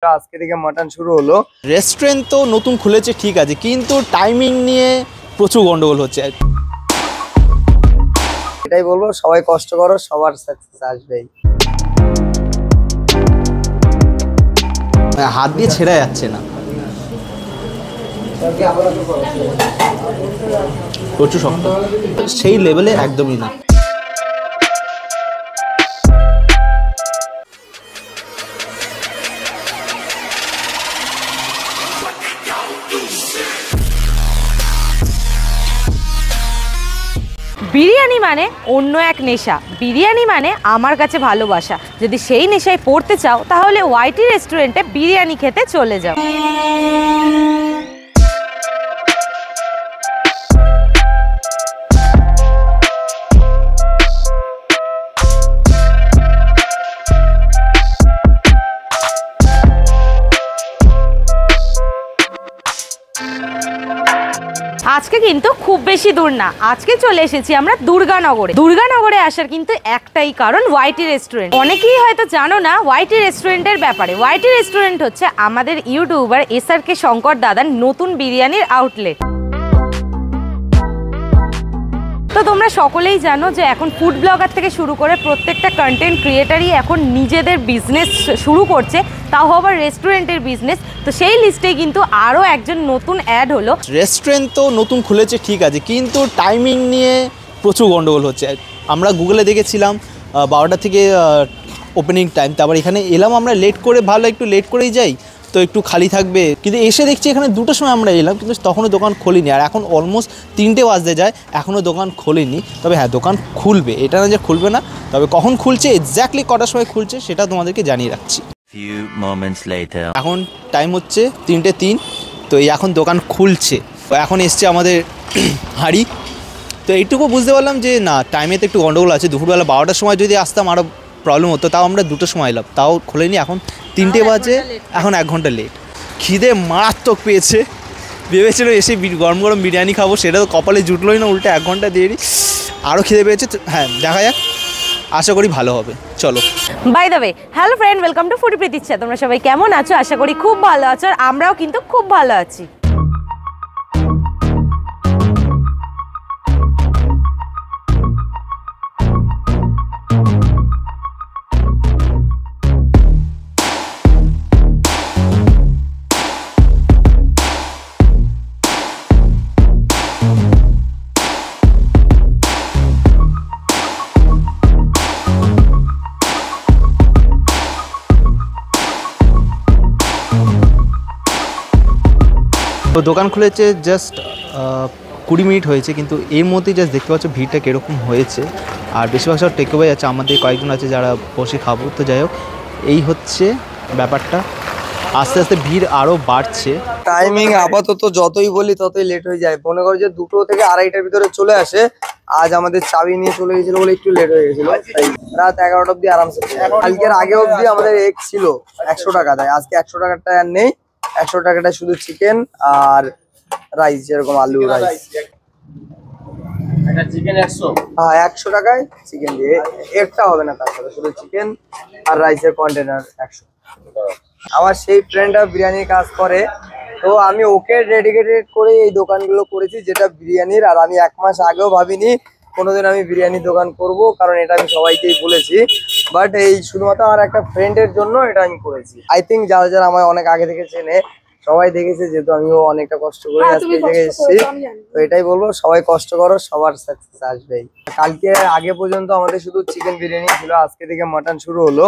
আজকে থেকে মাটন শুরু হলো। রেস্টুরেন্ট তো নতুন খুলেছে ঠিক আছে, কিন্তু টাইমিং নিয়ে প্রচুর গন্ডগোল হচ্ছে। এটাই বলবো, সবাই কষ্ট করো, সবার সাকসেস আসবেই। হাত দিয়ে ছেড়া যাচ্ছে না, প্রচুর শক্ত, সেই লেভেলে একদমই না। বিরিয়ানি মানে অন্য এক নেশা, বিরিয়ানি মানে আমার কাছে ভালোবাসা। যদি সেই নেশায় পড়তে চাও তাহলে ওয়াইটি রেস্টুরেন্টে বিরিয়ানি খেতে চলে যাও। আজকে কিন্তু খুব বেশি দূর না, আজকে চলে এসেছি আমরা দুর্গানগরে। দুর্গানগরে আসার কিন্তু একটাই কারণ, ওয়াইটি রেস্টুরেন্ট। অনেকেই হয়তো জানো না ওয়াইটি রেস্টুরেন্টের ব্যাপারে। ওয়াইটি রেস্টুরেন্ট হচ্ছে আমাদের ইউটিউবার SRK শঙ্কর দাদার নতুন বিরিয়ানির আউটলেট। তো তোমরা সকলেই জানো যে এখন ফুড ব্লগার থেকে শুরু করে প্রত্যেকটা কন্টেন্ট ক্রিয়েটারই এখন নিজেদের বিজনেস শুরু করছে, তাও আবার রেস্টুরেন্টের বিজনেস। তো সেই লিস্টে কিন্তু আরও একজন নতুন অ্যাড হলো। রেস্টুরেন্ট তো নতুন খুলেছে ঠিক আছে, কিন্তু টাইমিং নিয়ে প্রচুর গন্ডগোল হচ্ছে। আমরা গুগলে দেখেছিলাম 12টা থেকে ওপেনিং টাইম, তারপর এখানে এলাম আমরা লেট করে, ভালো একটু লেট করেই যাই তো একটু খালি থাকবে, কিন্তু এসে দেখছি এখানে 2টার সময় আমরা এলাম, কিন্তু তখনও দোকান খোলেনি। আর এখন অলমোস্ট 3টে বাজতে যায়, এখনও দোকান খোলেনি। তবে হ্যাঁ, দোকান খুলবে, এটা না যে খুলবে না, তবে কখন খুলছে, এক্স্যাক্টলি কটার সময় খুলছে সেটা তোমাদেরকে জানিয়ে রাখছি। এখন টাইম হচ্ছে 3টে 3, তো এই এখন দোকান খুলছে। এখন এসছে আমাদের হাঁড়ি। তো এইটুকু বুঝতে পারলাম যে না, টাইমে তো একটু গন্ডগোল আছে। দুপুরবেলা 12টার সময় যদি আসতাম আরও প্রবলেম হতো, তাও আমরা 2টার সময় এলাম, তাও খোলেনি। এখন 3টে বাজে, এখন 1 ঘন্টা লেট। খিদে মারাত্মক পেয়েছে, ভেবেছিল এসে গরম গরম বিরিয়ানি খাবো, সেটা তো কপালে জুটলোই না, উল্টে 1 ঘন্টা দেরি। আরও খিদে পেয়েছে। হ্যাঁ, দেখা যাক, আশা করি ভালো হবে। চলো। By the way, hello friend, welcome to foodie Pratiksha. তোমরা সবাই কেমন আছো? আশা করি খুব ভালো আছো, আর আমরাও কিন্তু খুব ভালো আছি। তো দোকান খুলেছে জাস্ট 20 মিনিট হয়েছে, কিন্তু এর মধ্যেই জাস্ট দেখতে পাচ্ছ ভিড়টা কীরকম হয়েছে। আর বেশিরভাগ সব টেকওয়ে আছে, আমাদের কয়েকজন আছে যারা বসে খাবো। তো যাই হোক, এই হচ্ছে ব্যাপারটা। আস্তে আস্তে ভিড় আরও বাড়ছে। টাইমিং আপাতত যতই বলি ততই লেট হয়ে যায়। মনে করো যে 2টো থেকে 2:30টার ভিতরে চলে আসে। আজ আমাদের চাবি নিয়ে চলে গেছিল বলে একটু লেট হয়ে গেছিল। রাত 11টা অব্দি আরামসে। কালকের আগে অব্দি আমাদের এগ ছিল 100 টাকা দেয়, আজকে 100 টাকাটা আর নেই। 100 টাকাটা শুধু চিকেন আর রাইস, যেরকম আলু রাইস। হ্যাঁ, 100 টাকায় চিকেন দিয়ে একটা হবে না, তার সাথে শুধু চিকেন আর রাইসের কন্টেনার 100। আমার সেই ফ্রেন্ডটা বিরিয়ানির কাজ করে, তো আমি ওকে ডেডিকেটেড করে এই দোকানগুলো করেছি যেটা বিরিয়ানির। আর আমি 1 মাস আগেও ভাবিনি কোনোদিন আমি বিরিয়ানির দোকান করব, কারণ এটা আমি সবাইকেই বলেছি। বাট এই শুধুমাত্র আমার একটা ফ্রেন্ডের জন্য এটা আমি করেছি। আই থিঙ্ক যারা যারা আমায় অনেক আগে থেকে চেনে সবাই দেখেছে, যেহেতু আমিও অনেকটা কষ্ট করে আজকে থেকে এসেছি। তো এটাই বলবো, সবাই কষ্ট করো, সবার সাকসেস আসবেই। কালকে আগে পর্যন্ত আমাদের শুধু চিকেন বিরিয়ানি ছিল, আজকে থেকে মাটন শুরু হলো।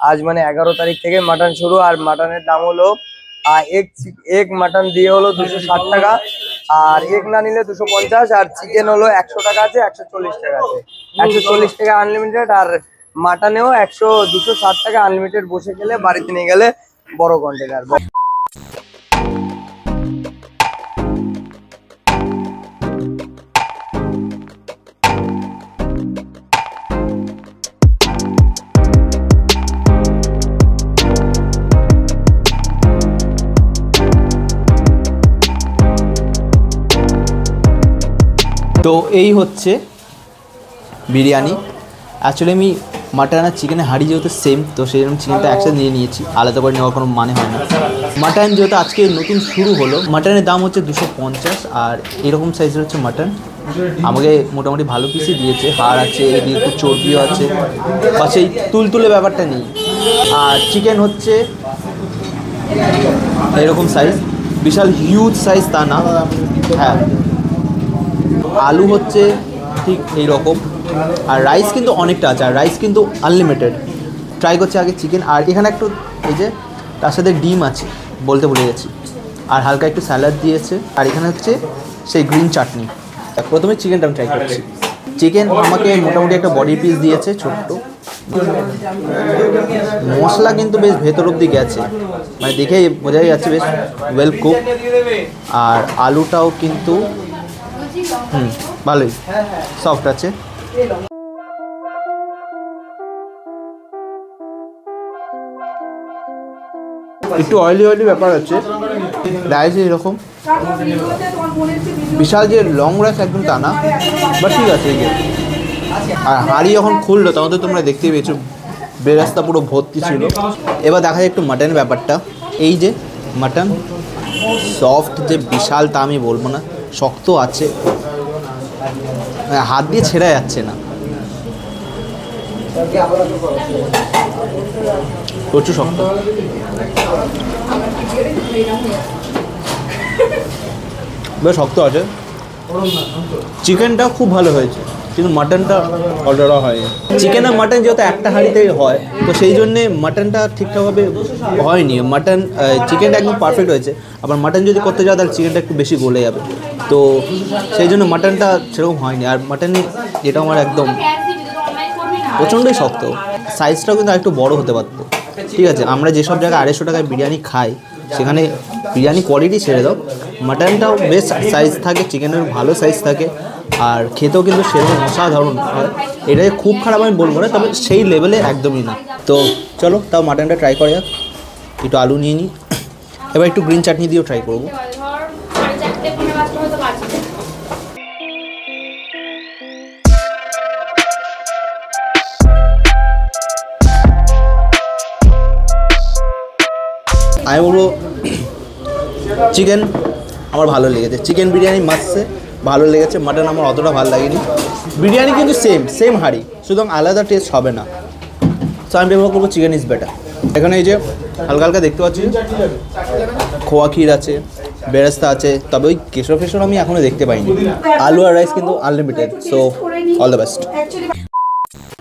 আজ মানে 11 তারিখ থেকে মাটন শুরু। আর মাটনের দাম হলো এগ মাটন দিয়ে হলো 260 টাকা, আর এগ না নিলে 250। আর চিকেন হলো 100 টাকা আছে, 140 টাকা আছে। 140 টাকা আনলিমিটেড। আর মাটনেও 260 টাকা আনলিমিটেড। বসে গেলে বাড়িতে নিয়ে গেলে বড় কন্টেনার। তো এই হচ্ছে বিরিয়ানি। অ্যাকচুয়ালি আমি মাটন আর চিকেনের হাঁড়ি যেহেতু সেম, তো সেই জন্য চিকেনটা একসাথে নিয়ে নিয়েছি, আলাদা করে নেওয়ার কোনো মানে হয় না। মাটন যেহেতু আজকে নতুন শুরু হলো, মাটনের দাম হচ্ছে 250, আর এরকম সাইজের হচ্ছে মাটন। আমাকে মোটামুটি ভালো পিসই দিয়েছে, হাড় আছে, এদিকে একটু চর্বিও আছে, বা সেই তুলতুলে ব্যাপারটা নেই। আর চিকেন হচ্ছে এরকম সাইজ, বিশাল হিউজ সাইজ তা না। হ্যাঁ, আলু হচ্ছে ঠিক এইরকম, আর রাইস কিন্তু অনেকটা আছে, আর রাইস কিন্তু আনলিমিটেড। ট্রাই করছি আগে চিকেন, আর এখানে একটু এই যে তার সাথে ডিম আছে, বলতে ভুলে গেছি, আর হালকা একটু স্যালাড দিয়েছে, আর এখানে হচ্ছে সেই গ্রিন চাটনি। প্রথমে চিকেনটা আমি ট্রাই করছি। চিকেন আমাকে মোটামুটি একটা বডি পিস দিয়েছে ছোট্ট, মশলা কিন্তু বেশ ভেতর অব্দি গেছে, মানে দেখে বোঝাই যাচ্ছে বেশ ওয়েল কুক। আর আলুটাও কিন্তু ভালোই সফট আছে। একটু অয়েলি অয়েলি ব্যাপার আছে। রাইস এরকম বিশাল যে লং রাইস একদম তা না, বাট ঠিক আছে। এই যে আর হাঁড়ি যখন খুললো তখন তো তোমরা দেখতেই পেয়েছো বেরাস্তা পুরো ভর্তি ছিল। এবার দেখা যায় একটু মাটনের ব্যাপারটা। এই যে মাটন সফট যে বিশাল তা আমি বলবো না, শক্ত আছে, হাত দিয়ে ছেড়া যাচ্ছে না, প্রচুর শক্ত। বেশ শক্ত আছে। চিকেনটা খুব ভালো হয়েছে, কিন্তু মাটনটা অতটা হয়নি। চিকেন আর মাটন যেহেতু একটা হাঁড়িতেই হয়, তো সেই জন্যে মাটনটা ঠিকঠাকভাবে হয়নি। মাটন চিকেনটা একদম পারফেক্ট হয়েছে, আবার মাটন যদি করতে যাও তাহলে চিকেনটা একটু বেশি গলে যাবে, তো সেই জন্য মাটনটা সেরকম হয়নি। আর মাটনে যেটা আমার একদম প্রচণ্ডই শক্ত, সাইজটাও কিন্তু আরেকটু বড় হতে পারতো। ঠিক আছে, আমরা যেসব জায়গায় 250 টাকায় বিরিয়ানি খাই, সেখানে বিরিয়ানি কোয়ালিটি ছেড়ে দাও, মাটনটাও বেশ সাইজ থাকে, চিকেনের ভালো সাইজ থাকে, আর খেতেও কিন্তু সেরকম অসাধারণ হয়। এটাই খুব খারাপ আমি বলবো না, তবে সেই লেভেলে একদমই না। তো চলো তাও মাটনটা ট্রাই করা যাক। একটু আলু নিয়ে নিই, এবার একটু গ্রিন চাটনি দিয়েও ট্রাই করবো। আমি বলবো চিকেন আমার ভালো লেগেছে, চিকেন বিরিয়ানি মাসে ভালো লেগেছে। মাটন আমার অতটা ভালো লাগেনি। বিরিয়ানি কিন্তু সেম হাঁড়ি, সুতরাং আলাদা টেস্ট হবে না। সো আমি প্রেফার করবো চিকেন ইজ বেটার। এখানে এই যে হালকা হালকা দেখতে পাচ্ছি খোয়া ক্ষীর আছে, বেরেস্তা আছে, তবে ওই কেশর ফেশর আমি এখনও দেখতে পাইনি। আলু আর রাইস কিন্তু unlimited, so all the best.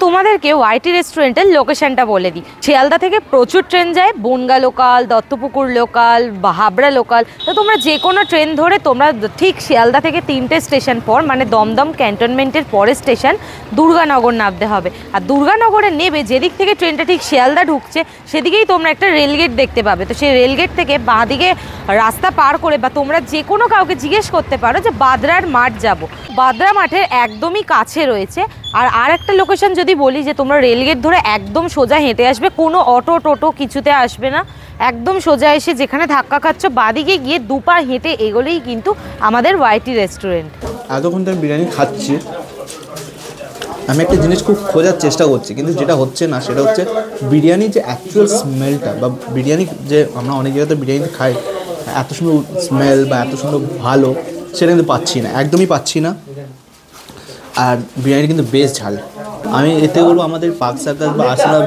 তোমাদেরকে ওয়াইটি রেস্টুরেন্টের লোকেশনটা বলে দিই। শিয়ালদা থেকে প্রচুর ট্রেন যায়, বনগা লোকাল, দত্তপুকুর লোকাল বা হাবড়া লোকাল। তো তোমরা যে কোনো ট্রেন ধরে তোমরা ঠিক শিয়ালদা থেকে 3টে স্টেশন পর, মানে দমদম ক্যান্টনমেন্টের পরের স্টেশন দুর্গানগর নামতে হবে। আর দুর্গানগরে নেবে যেদিক থেকে ট্রেনটা ঠিক শিয়ালদা ঢুকছে, সেদিকেই তোমরা একটা রেলগেট দেখতে পাবে। তো সেই রেলগেট থেকে বাঁদিকে রাস্তা পার করে, বা তোমরা যে কোনো কাউকে জিজ্ঞেস করতে পারো যে বাদরার মাঠ যাব, বাদরা মাঠের একদমই কাছে রয়েছে। আর একটা লোকেশন যদি বলি, যে তোমরা রেলগেট ধরে একদম সোজা হেঁটে আসবে, কোনো অটো টোটো কিছুতে আসবে না, একদম সোজা এসে যেখানে ধাক্কা খাচ্ছ বাদিকে গিয়ে দুপা হেঁটে এগোলেই কিন্তু আমাদের ওয়াইটি রেস্টুরেন্ট। এতক্ষণ ধরে বিরিয়ানি খাচ্ছি, আমি একটা জিনিস খুব খোঁজার চেষ্টা করছি, কিন্তু যেটা হচ্ছে না সেটা হচ্ছে বিরিয়ানির যে অ্যাকচুয়াল স্মেলটা, বা বিরিয়ানি যে আমরা অনেক জায়গাতে বিরিয়ানি খাই এত সুন্দর স্মেল বা এত সুন্দর ভালো, সেটা কিন্তু পাচ্ছি না, একদমই পাচ্ছি না। আর বিরিয়ানি কিন্তু বেশ ঝাল। আমি এতে বলবো আমাদের পার্ক সার্কাস বা আসানা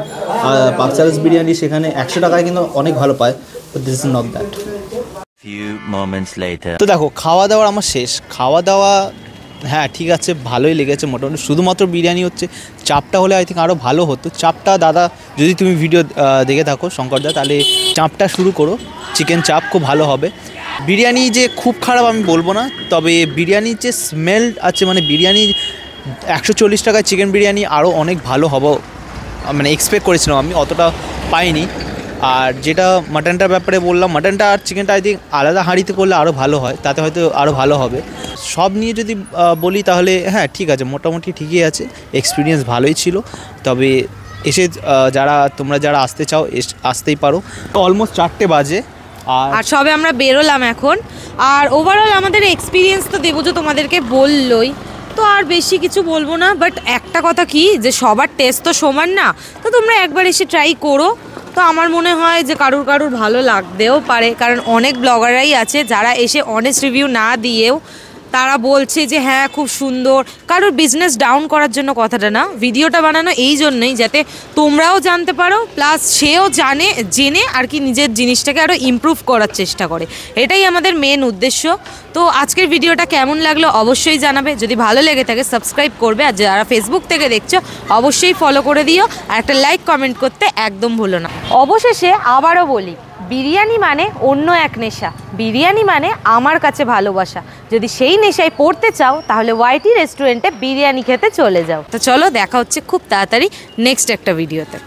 পার্ক সার্কাস বিরিয়ানি সেখানে 100 টাকায় কিন্তু অনেক ভালো পায়, but this is not that. তো দেখো খাওয়া দাওয়ার আমার শেষ। খাওয়া দাওয়া হ্যাঁ ঠিক আছে, ভালোই লেগেছে মোটামুটি। শুধুমাত্র বিরিয়ানি হচ্ছে, চাপটা হলে আই থিঙ্ক আরও ভালো হতো। চাপটা দাদা যদি তুমি ভিডিও দেখে থাকো শঙ্করদা, তাহলে চাপটা শুরু করো, চিকেন চাপ খুব ভালো হবে। বিরিয়ানি যে খুব খারাপ আমি বলবো না, তবে বিরিয়ানির যে স্মেল আছে, মানে বিরিয়ানি 140 টাকায় চিকেন বিরিয়ানি আরও অনেক ভালো হবো মানে এক্সপেক্ট করেছিলাম, আমি অতটা পাইনি। আর যেটা মাটনটার ব্যাপারে বললাম, মাটনটা আর চিকেনটা আই থিঙ্ক আলাদা হাঁড়িতে করলে আরও ভালো হয়, তাতে হয়তো আরও ভালো হবে। সব নিয়ে যদি বলি তাহলে হ্যাঁ ঠিক আছে, মোটামুটি ঠিকই আছে, এক্সপিরিয়েন্স ভালোই ছিল। তবে এসে তোমরা যারা আসতে চাও আসতেই পারো। অলমোস্ট 4টে বাজে আর সবে আমরা বেরোলাম এখন। আর ওভারঅল আমাদের এক্সপিরিয়েন্স তো দেবুজো তোমাদেরকে বললোই। তো আর বেশি কিছু বলবো না, বাট একটা কথা কি যে সবার টেস্ট তো সমান না, তো তোমরা একবার এসে ট্রাই করো। তো আমার মনে হয় যে কারুর ভালো লাগতেও পারে, কারণ অনেক ব্লগাররাই আছে যারা এসে অনেস্ট রিভিউ না দিয়েও তারা বলছে যে হ্যাঁ খুব সুন্দর। কারোর বিজনেস ডাউন করার জন্য কথাটা না, ভিডিওটা বানানো এই জন্যই যাতে তোমরাও জানতে পারো, প্লাস সেও জেনে আর কি নিজের জিনিসটাকে আরও ইমপ্রুভ করার চেষ্টা করে, এটাই আমাদের মেন উদ্দেশ্য। তো আজকের ভিডিওটা কেমন লাগলো অবশ্যই জানাবে, যদি ভালো লেগে থাকে সাবস্ক্রাইব করবে, আর যারা ফেসবুক থেকে দেখছো অবশ্যই ফলো করে দিও, আর একটা লাইক কমেন্ট করতে একদম ভুলো না। অবশেষে আবারও বলি, বিরিয়ানি মানে অন্য এক নেশা, বিরিয়ানি মানে আমার কাছে ভালোবাসা। যদি সেই নেশায় পড়তে চাও তাহলে ওয়াইটি রেস্টুরেন্টে বিরিয়ানি খেতে চলে যাও। তো চলো দেখা হচ্ছে খুব তাড়াতাড়ি নেক্সট একটা ভিডিওতে।